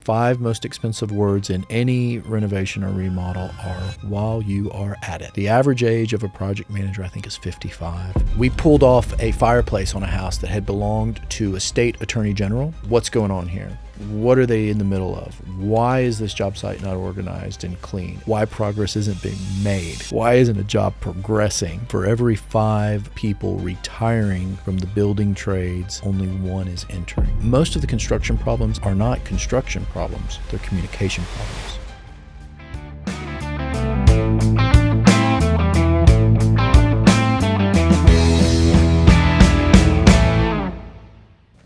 5 most expensive words in any renovation or remodel are "while you are at it." The average age of a project manager, I think, is 55. We pulled off a fireplace on a house that had belonged to a state attorney general. What's going on here? What are they in the middle of? Why is this job site not organized and clean? Why progress isn't being made? Why isn't a job progressing? For every 5 people retiring from the building trades, only 1 is entering. Most of the construction problems are not construction problems, they're communication problems.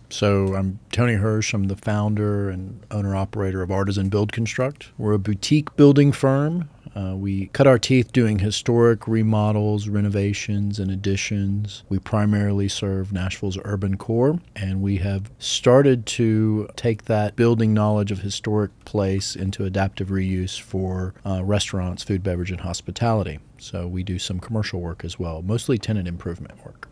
So I'm Tony Hirsch. I'm the founder and owner-operator of Artisan Build Construct. We're a boutique building firm. We cut our teeth doing historic remodels, renovations, and additions. We primarily serve Nashville's urban core, and we have started to take that building knowledge of historic place into adaptive reuse for restaurants, food, beverage, and hospitality. So we do some commercial work as well, mostly tenant improvement work.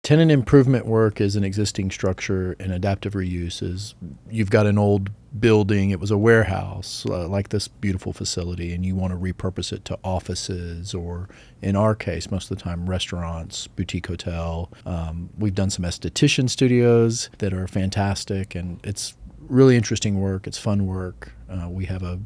Tenant improvement work is an existing structure, and adaptive reuse is you've got an old building, it was a warehouse, like this beautiful facility, and you want to repurpose it to offices or, in our case, most of the time, restaurants, boutique hotel. We've done some esthetician studios that are fantastic, and it's really interesting work. It's fun work. We have a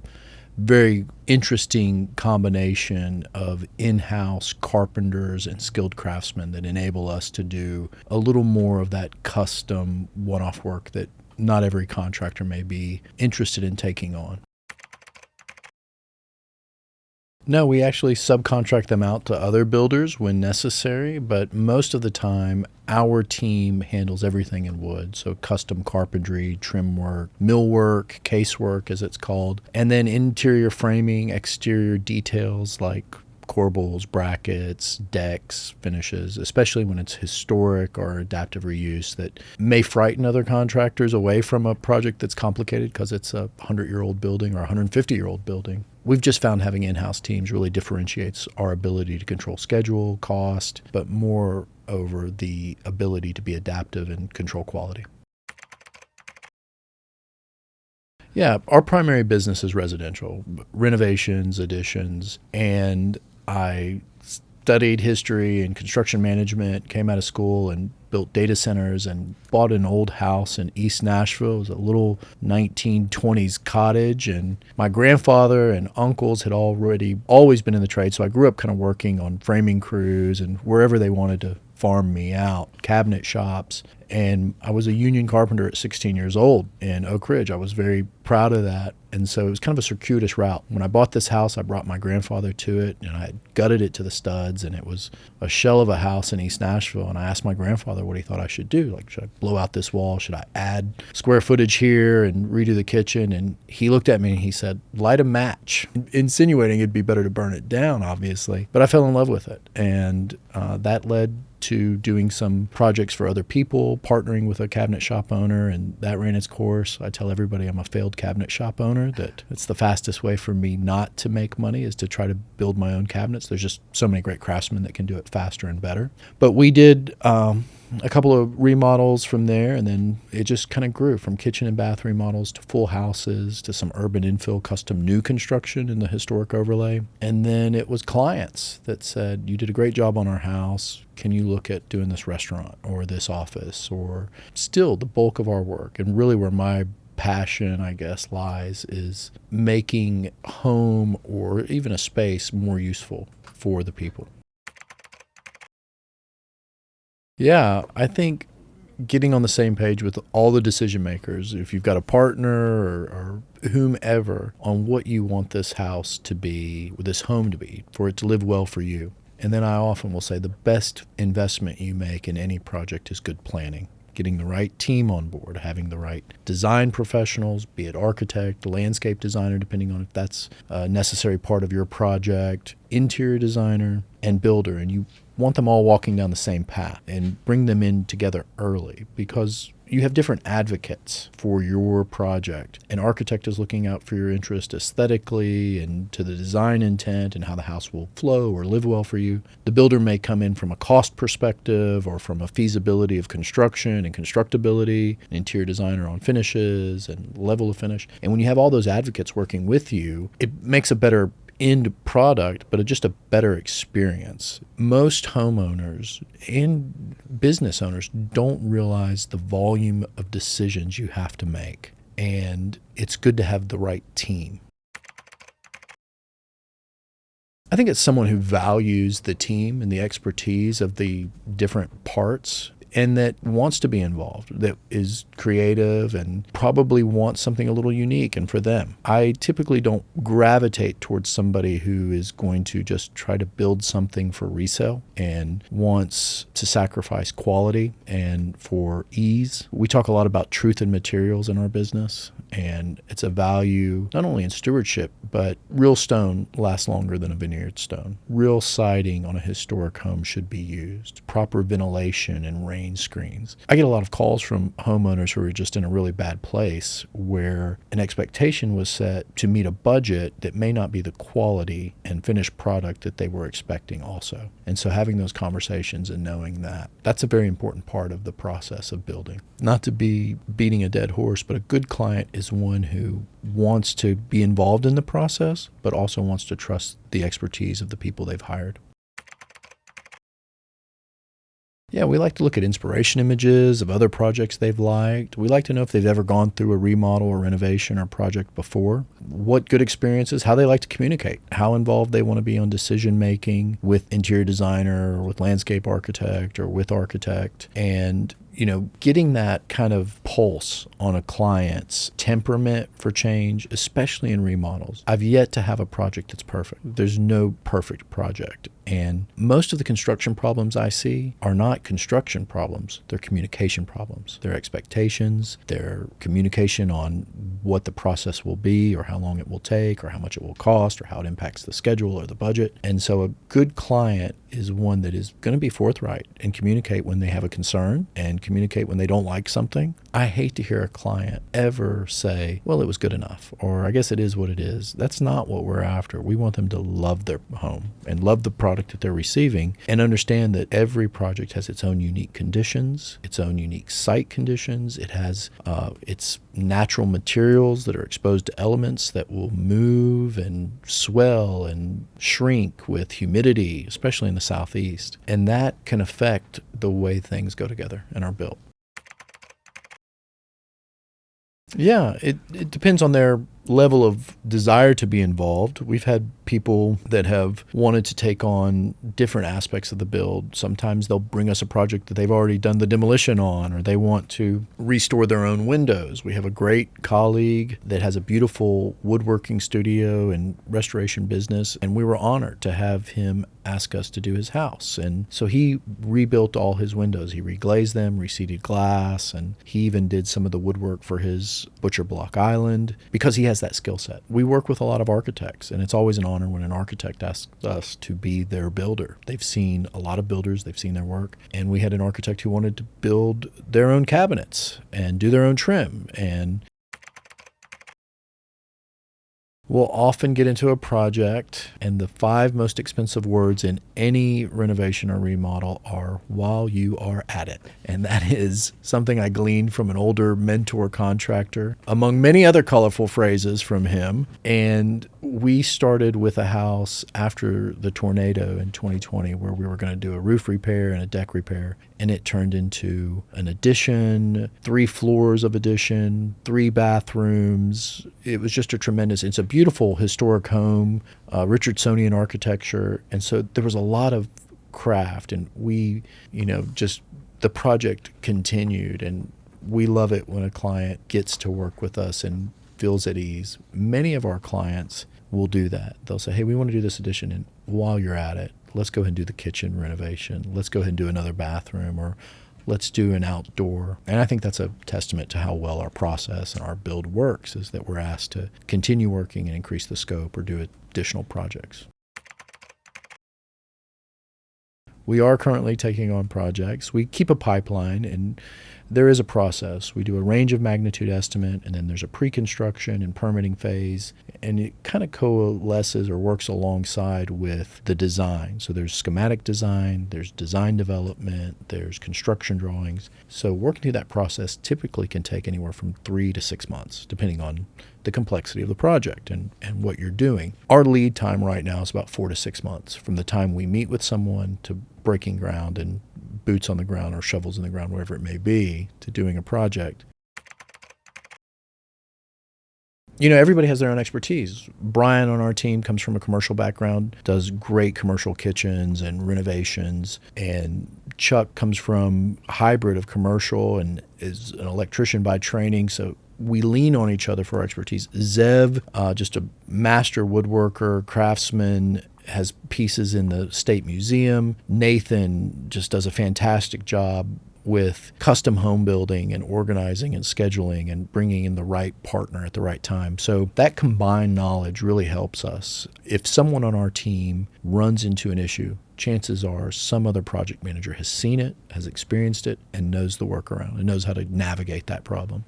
very interesting combination of in-house carpenters and skilled craftsmen that enable us to do a little more of that custom one-off work that not every contractor may be interested in taking on. No, we actually subcontract them out to other builders when necessary, but most of the time our team handles everything in wood. So custom carpentry, trim work, millwork, casework as it's called, and then interior framing, exterior details like corbels, brackets, decks, finishes, especially when it's historic or adaptive reuse that may frighten other contractors away from a project that's complicated because it's a 100-year-old building or a 150-year-old building. We've just found having in-house teams really differentiates our ability to control schedule, cost, but more over the ability to be adaptive and control quality. Yeah, our primary business is residential, renovations, additions, and I studied history and construction management, came out of school and built data centers and bought an old house in East Nashville. It was a little 1920s cottage, and my grandfather and uncles had always been in the trade, so I grew up kind of working on framing crews and wherever they wanted to farm me out, cabinet shops. And I was a union carpenter at 16 years old in Oak Ridge. I was very proud of that. And so it was kind of a circuitous route. When I bought this house, I brought my grandfather to it, and I had gutted it to the studs, and it was a shell of a house in East Nashville. And I asked my grandfather what he thought I should do. Like, should I blow out this wall? Should I add square footage here and redo the kitchen? And he looked at me and he said, light a match, insinuating it'd be better to burn it down, obviously. But I fell in love with it. And that led to doing some projects for other people, partnering with a cabinet shop owner, and that ran its course. I tell everybody I'm a failed cabinet shop owner, that it's the fastest way for me not to make money is to try to build my own cabinets. There's just so many great craftsmen that can do it faster and better. But we did a couple of remodels from there, and then it just kind of grew from kitchen and bath remodels to full houses to some urban infill custom new construction in the historic overlay. And then it was clients that said, you did a great job on our house. Can you look at doing this restaurant or this office? Or still the bulk of our work, and really where my passion, I guess, lies, is making home or even a space more useful for the people. Yeah, I think getting on the same page with all the decision makers, if you've got a partner or whomever, on what you want this house to be, this home to be, for it to live well for you. And then I often will say the best investment you make in any project is good planning. Getting the right team on board, having the right design professionals, be it architect, landscape designer, depending on if that's a necessary part of your project, interior designer, and builder. And you want them all walking down the same path and bring them in together early, because you have different advocates for your project. An architect is looking out for your interest aesthetically and to the design intent and how the house will flow or live well for you. The builder may come in from a cost perspective or from a feasibility of construction and constructability, an interior designer on finishes and level of finish. And when you have all those advocates working with you, it makes a better end product, but just a better experience. Most homeowners and business owners don't realize the volume of decisions you have to make, and it's good to have the right team. I think it's someone who values the team and the expertise of the different parts and that wants to be involved, that is creative and probably wants something a little unique and for them. I typically don't gravitate towards somebody who is going to just try to build something for resale and wants to sacrifice quality and for ease. We talk a lot about truth in materials in our business, and it's a value not only in stewardship, but real stone lasts longer than a veneered stone. Real siding on a historic home should be used. Proper ventilation and rain screens. I get a lot of calls from homeowners who are just in a really bad place where an expectation was set to meet a budget that may not be the quality and finished product that they were expecting also. And so having those conversations and knowing that, that's a very important part of the process of building. Not to be beating a dead horse, but a good client is one who wants to be involved in the process, but also wants to trust the expertise of the people they've hired. Yeah, we like to look at inspiration images of other projects they've liked. We like to know if they've ever gone through a remodel or renovation or project before, what good experiences, how they like to communicate, how involved they want to be on decision making with interior designer or with landscape architect or with architect. And getting that kind of pulse on a client's temperament for change, especially in remodels. I've yet to have a project that's perfect. There's no perfect project. And most of the construction problems I see are not construction problems. They're communication problems. They're expectations, their communication on what the process will be or how long it will take or how much it will cost or how it impacts the schedule or the budget. And so a good client is one that is going to be forthright and communicate when they have a concern and communicate when they don't like something. I hate to hear a client ever say, well, it was good enough, or I guess it is what it is. That's not what we're after. We want them to love their home and love the product that they're receiving and understand that every project has its own unique conditions, its own unique site conditions. It has its natural materials that are exposed to elements that will move and swell and shrink with humidity, especially in the Southeast. And that can affect the way things go together and are built. Yeah, it depends on their level of desire to be involved. We've had people that have wanted to take on different aspects of the build. Sometimes they'll bring us a project that they've already done the demolition on, or they want to restore their own windows. We have a great colleague that has a beautiful woodworking studio and restoration business, and we were honored to have him ask us to do his house. And so he rebuilt all his windows. He reglazed them, reseated glass, and he even did some of the woodwork for his butcher block island because he has that skill set. We work with a lot of architects, and it's always an honor when an architect asks us to be their builder. They've seen a lot of builders, they've seen their work, and we had an architect who wanted to build their own cabinets and do their own trim. And we'll often get into a project, and the 5 most expensive words in any renovation or remodel are "while you are at it." And that is something I gleaned from an older mentor contractor, among many other colorful phrases from him. And we started with a house after the tornado in 2020 where we were going to do a roof repair and a deck repair. And it turned into an addition, 3 floors of addition, 3 bathrooms. It was just it's a beautiful historic home, Richardsonian architecture. And so there was a lot of craft, and we, just the project continued. And we love it when a client gets to work with us and feels at ease. Many of our clients will do that. They'll say, hey, we want to do this addition, and while you're at it, let's go ahead and do the kitchen renovation. Let's go ahead and do another bathroom, or let's do an outdoor. And I think that's a testament to how well our process and our build works, is that we're asked to continue working and increase the scope or do additional projects. We are currently taking on projects. We keep a pipeline, and there is a process. We do a range of magnitude estimate, and then there's a pre-construction and permitting phase, and it kind of coalesces or works alongside with the design. So there's schematic design, there's design development, there's construction drawings. So working through that process typically can take anywhere from 3 to 6 months, depending on the complexity of the project and what you're doing. Our lead time right now is about 4 to 6 months from the time we meet with someone to breaking ground and boots on the ground or shovels in the ground, wherever it may be, to doing a project. Everybody has their own expertise. Brian on our team comes from a commercial background, does great commercial kitchens and renovations. And Chuck comes from a hybrid of commercial and is an electrician by training. So we lean on each other for our expertise. Zev, just a master woodworker, craftsman, has pieces in the State Museum. Nathan just does a fantastic job with custom home building and organizing and scheduling and bringing in the right partner at the right time. So that combined knowledge really helps us. If someone on our team runs into an issue, chances are some other project manager has seen it, has experienced it, and knows the workaround and knows how to navigate that problem.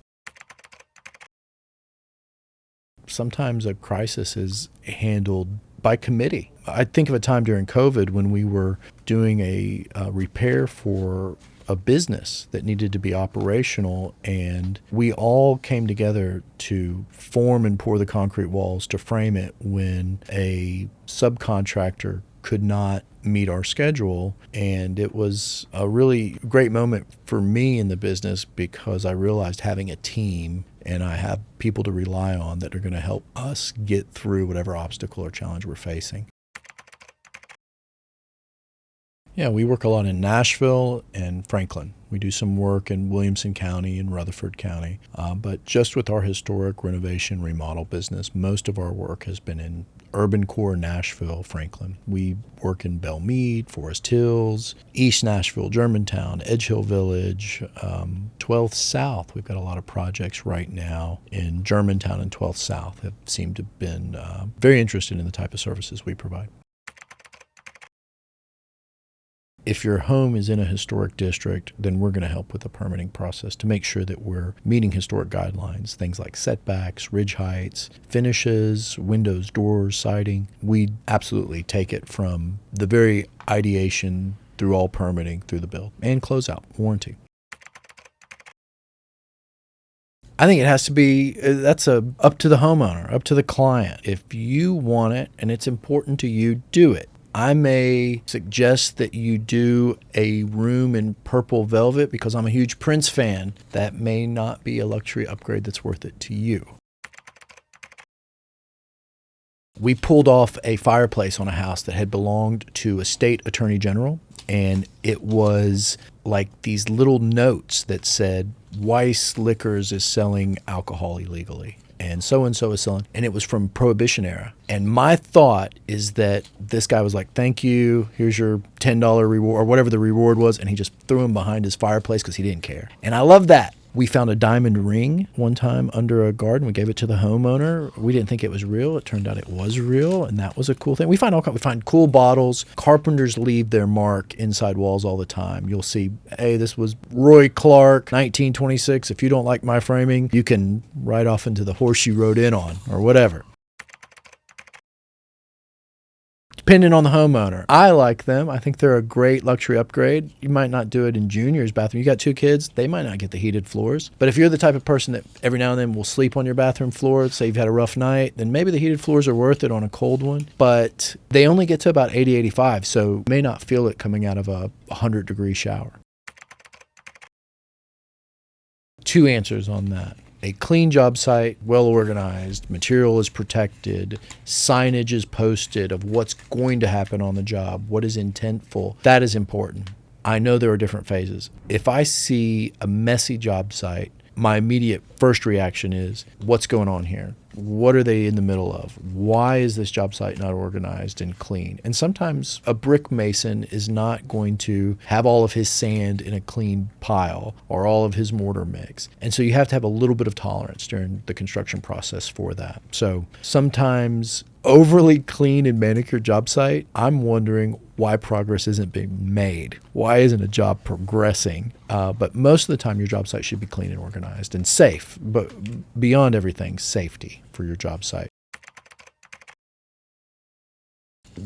Sometimes a crisis is handled by committee. I think of a time during COVID when we were doing a repair for a business that needed to be operational, and we all came together to form and pour the concrete walls to frame it when a subcontractor could not meet our schedule. And it was a really great moment for me in the business because I realized having a team and I have people to rely on that are going to help us get through whatever obstacle or challenge we're facing. Yeah, we work a lot in Nashville and Franklin. We do some work in Williamson County and Rutherford County. But just with our historic renovation remodel business, most of our work has been in urban core Nashville, Franklin. We work in Belmead, Forest Hills, East Nashville, Germantown, Edge Hill Village, 12th South. We've got a lot of projects right now in Germantown and 12th South have seemed to have been very interested in the type of services we provide. If your home is in a historic district, then we're going to help with the permitting process to make sure that we're meeting historic guidelines, things like setbacks, ridge heights, finishes, windows, doors, siding. We absolutely take it from the very ideation through all permitting, through the build, and closeout, warranty. I think it has to be, that's up to the homeowner, up to the client. If you want it and it's important to you, do it. I may suggest that you do a room in purple velvet because I'm a huge Prince fan. That may not be a luxury upgrade that's worth it to you. We pulled off a fireplace on a house that had belonged to a state attorney general, and it was like these little notes that said, Weiss Liquors is selling alcohol illegally. And so is selling, and it was from Prohibition era. And my thought is that this guy was like, thank you, here's your $10 reward, or whatever the reward was, and he just threw him behind his fireplace because he didn't care. And I love that. We found a diamond ring one time under a garden. We gave it to the homeowner. We didn't think it was real. It turned out it was real, and that was a cool thing. We find cool bottles. Carpenters leave their mark inside walls all the time. You'll see, hey, this was Roy Clark, 1926. If you don't like my framing, you can ride off into the horse you rode in on, or whatever. Depending on the homeowner. I like them. I think they're a great luxury upgrade. You might not do it in Junior's bathroom. You got 2 kids, they might not get the heated floors. But if you're the type of person that every now and then will sleep on your bathroom floor, say you've had a rough night, then maybe the heated floors are worth it on a cold one. But they only get to about 80, 85, so you may not feel it coming out of a 100-degree shower. 2 answers on that. A clean job site, well organized, material is protected, signage is posted of what's going to happen on the job, what is intentful. That is important. I know there are different phases. If I see a messy job site, my immediate first reaction is, what's going on here? What are they in the middle of? Why is this job site not organized and clean? And sometimes a brick mason is not going to have all of his sand in a clean pile or all of his mortar mix. And so you have to have a little bit of tolerance during the construction process for that. So sometimes overly clean and manicured job site, I'm wondering why progress isn't being made. Why isn't a job progressing? But most of the time, your job site should be clean and organized and safe. But beyond everything, safety for your job site.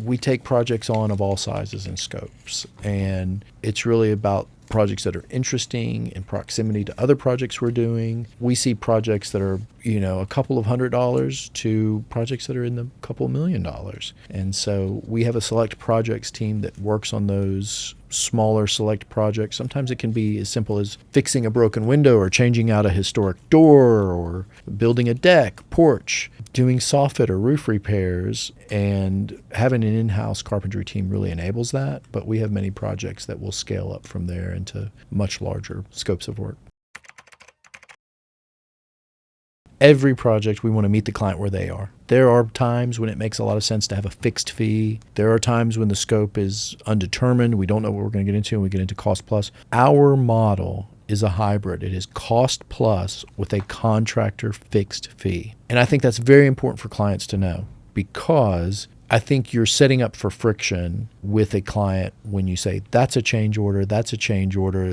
We take projects on of all sizes and scopes, and it's really about projects that are interesting in proximity to other projects we're doing. We see projects that are, a couple of $100 to projects that are in the couple $1,000,000. And so we have a select projects team that works on those smaller select projects. Sometimes it can be as simple as fixing a broken window or changing out a historic door or building a deck, porch, doing soffit or roof repairs, and having an in-house carpentry team really enables that. But we have many projects that will scale up from there into much larger scopes of work. Every project, we want to meet the client where they are. There are times when it makes a lot of sense to have a fixed fee. There are times when the scope is undetermined. We don't know what we're going to get into, and we get into cost plus. Our model is a hybrid. It is cost plus with a contractor fixed fee. And I think that's very important for clients to know, because I think you're setting up for friction with a client when you say, that's a change order,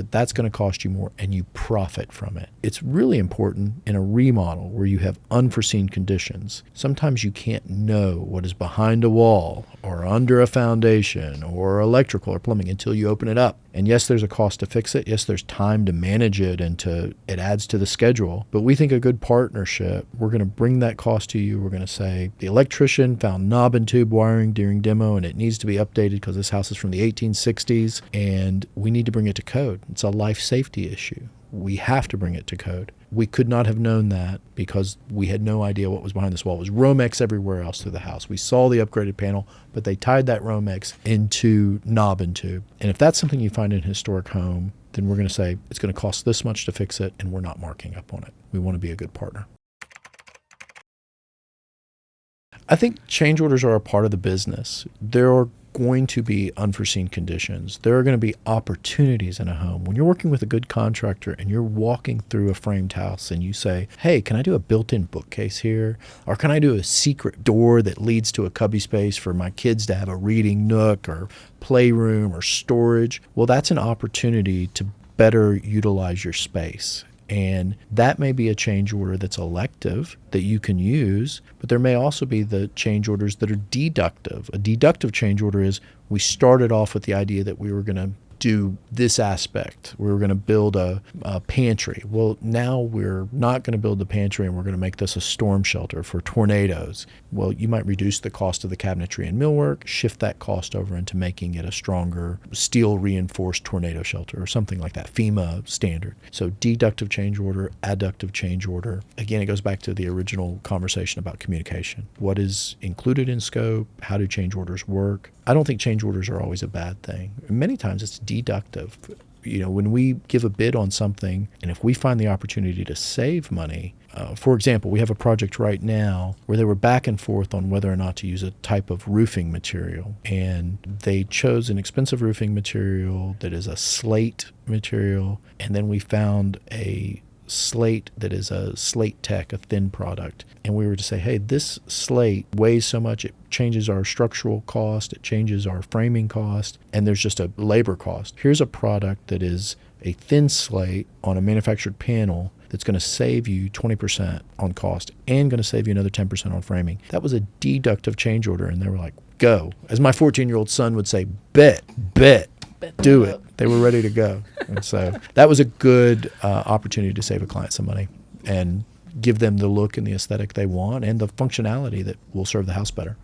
that's going to cost you more, and you profit from it. It's really important in a remodel where you have unforeseen conditions. Sometimes you can't know what is behind a wall or under a foundation or electrical or plumbing until you open it up. And yes, there's a cost to fix it. Yes, there's time to manage it and it adds to the schedule. But we think a good partnership, we're going to bring that cost to you. We're going to say the electrician found knob and tube wiring during demo and it needs to be updated because this house is from the 1860s and we need to bring it to code. It's a life safety issue. We have to bring it to code. We could not have known that because we had no idea what was behind this wall. It was Romex everywhere else through the house. We saw the upgraded panel, but they tied that Romex into knob and tube. And if that's something you find in a historic home, then we're going to say it's going to cost this much to fix it, and we're not marking up on it. We want to be a good partner. I think change orders are a part of the business. There are going to be unforeseen conditions. There are going to be opportunities in a home. When you're working with a good contractor and you're walking through a framed house and you say, hey, can I do a built-in bookcase here? Or can I do a secret door that leads to a cubby space for my kids to have a reading nook or playroom or storage? Well, that's an opportunity to better utilize your space. And that may be a change order that's elective that you can use, but there may also be the change orders that are deductive. A deductive change order is we started off with the idea that we were going to do this aspect. We were going to build a pantry. Well, now we're not going to build the pantry and we're going to make this a storm shelter for tornadoes. Well, you might reduce the cost of the cabinetry and millwork, shift that cost over into making it a stronger steel reinforced tornado shelter or something like that, FEMA standard. So deductive change order, adductive change order. Again, it goes back to the original conversation about communication. What is included in scope? How do change orders work? I don't think change orders are always a bad thing. Many times it's deductive. When we give a bid on something, and if we find the opportunity to save money, for example, we have a project right now where they were back and forth on whether or not to use a type of roofing material. And they chose an expensive roofing material that is a slate material. And then we found a slate that is a slate tech, a thin product. And we were to say, hey, this slate weighs so much, it changes our structural cost, it changes our framing cost, and there's just a labor cost. Here's a product that is a thin slate on a manufactured panel that's going to save you 20% on cost and going to save you another 10% on framing. That was a deductive change order, and they were like, go. As my 14-year-old son would say, bet, do it. They were ready to go. And so that was a good opportunity to save a client some money and give them the look and the aesthetic they want and the functionality that will serve the house better.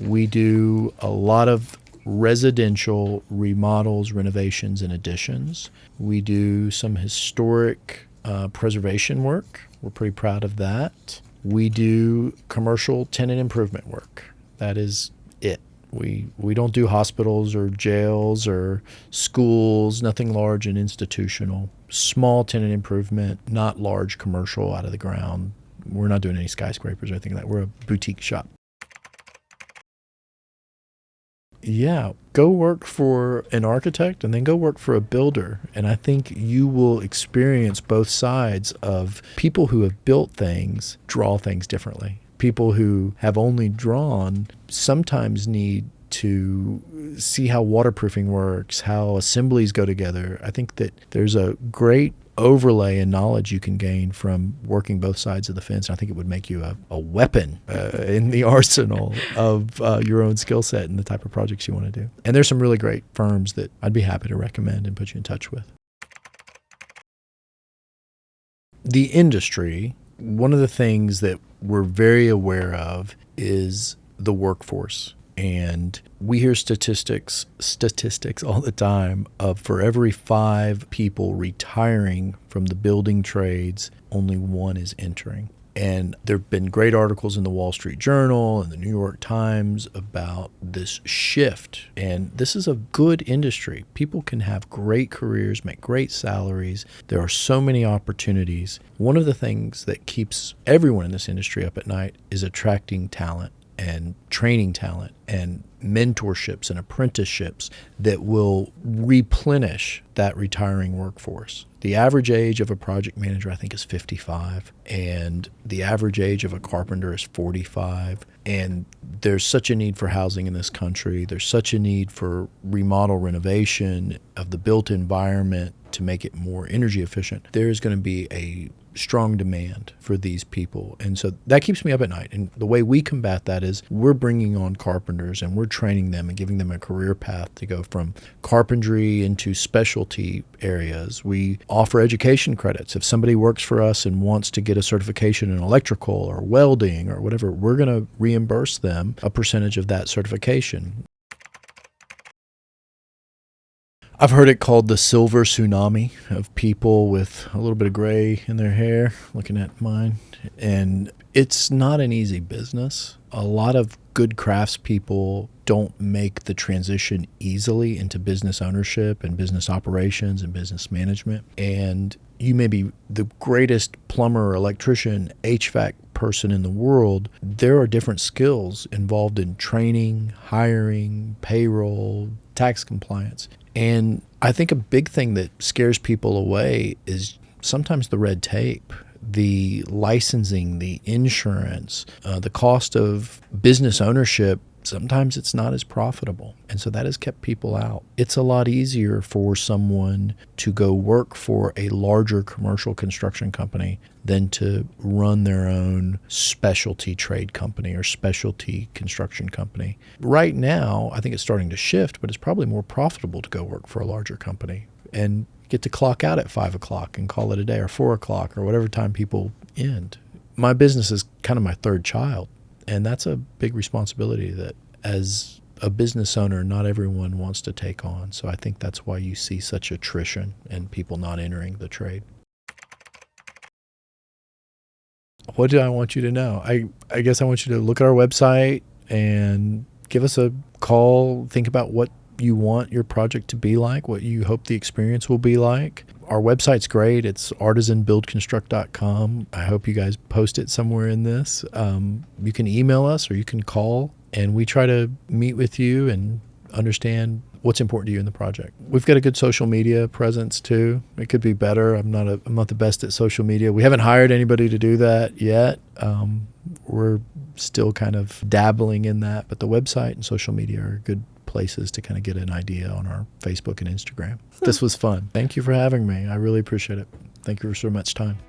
We do a lot of residential remodels, renovations, and additions. We do some historic preservation work. We're pretty proud of that. We do commercial tenant improvement work. That is it. We don't do hospitals or jails or schools, nothing large and institutional. Small tenant improvement, not large commercial out of the ground. We're not doing any skyscrapers or anything like that. We're a boutique shop. Yeah, go work for an architect and then go work for a builder. And I think you will experience both sides of people who have built things draw things differently. People who have only drawn sometimes need to see how waterproofing works, how assemblies go together. I think that there's a great overlay and knowledge you can gain from working both sides of the fence. And I think it would make you a weapon in the arsenal of your own skill set and the type of projects you want to do. And there's some really great firms that I'd be happy to recommend and put you in touch with. The industry, one of the things that we're very aware of is the workforce. And we hear statistics all the time of for every 5 people retiring from the building trades, only 1 is entering. And there have been great articles in the Wall Street Journal and the New York Times about this shift. And this is a good industry. People can have great careers, make great salaries. There are so many opportunities. One of the things that keeps everyone in this industry up at night is attracting talent and training talent and mentorships and apprenticeships that will replenish that retiring workforce. The average age of a project manager, I think, is 55, and the average age of a carpenter is 45. And there's such a need for housing in this country. There's such a need for remodel renovation of the built environment to make it more energy efficient. There is going to be a strong demand for these people. And so that keeps me up at night. And the way we combat that is we're bringing on carpenters and we're training them and giving them a career path to go from carpentry into specialty areas. We offer education credits. If somebody works for us and wants to get a certification in electrical or welding or whatever, we're going to reimburse them a percentage of that certification. I've heard it called the silver tsunami of people with a little bit of gray in their hair, looking at mine. And it's not an easy business. A lot of good craftspeople don't make the transition easily into business ownership and business operations and business management. And you may be the greatest plumber, electrician, HVAC person in the world. There are different skills involved in training, hiring, payroll, tax compliance. And I think a big thing that scares people away is sometimes the red tape, the licensing, the insurance, the cost of business ownership. Sometimes it's not as profitable. And so that has kept people out. It's a lot easier for someone to go work for a larger commercial construction company than to run their own specialty trade company or specialty construction company. Right now, I think it's starting to shift, but it's probably more profitable to go work for a larger company and get to clock out at 5 o'clock and call it a day, or 4 o'clock, or whatever time people end. My business is kind of my third child. And that's a big responsibility that as a business owner, not everyone wants to take on. So I think that's why you see such attrition and people not entering the trade. What do I want you to know? I guess I want you to look at our website and give us a call. Think about what you want your project to be like, what you hope the experience will be like. Our website's great. It's artisanbuildconstruct.com. I hope you guys post it somewhere in this. You can email us or you can call, and we try to meet with you and understand what's important to you in the project. We've got a good social media presence too. It could be better. I'm not the best at social media. We haven't hired anybody to do that yet. We're still kind of dabbling in that, but the website and social media are good places to kind of get an idea on our Facebook and Instagram. This was fun. Thank you for having me. I really appreciate it. Thank you for so much time.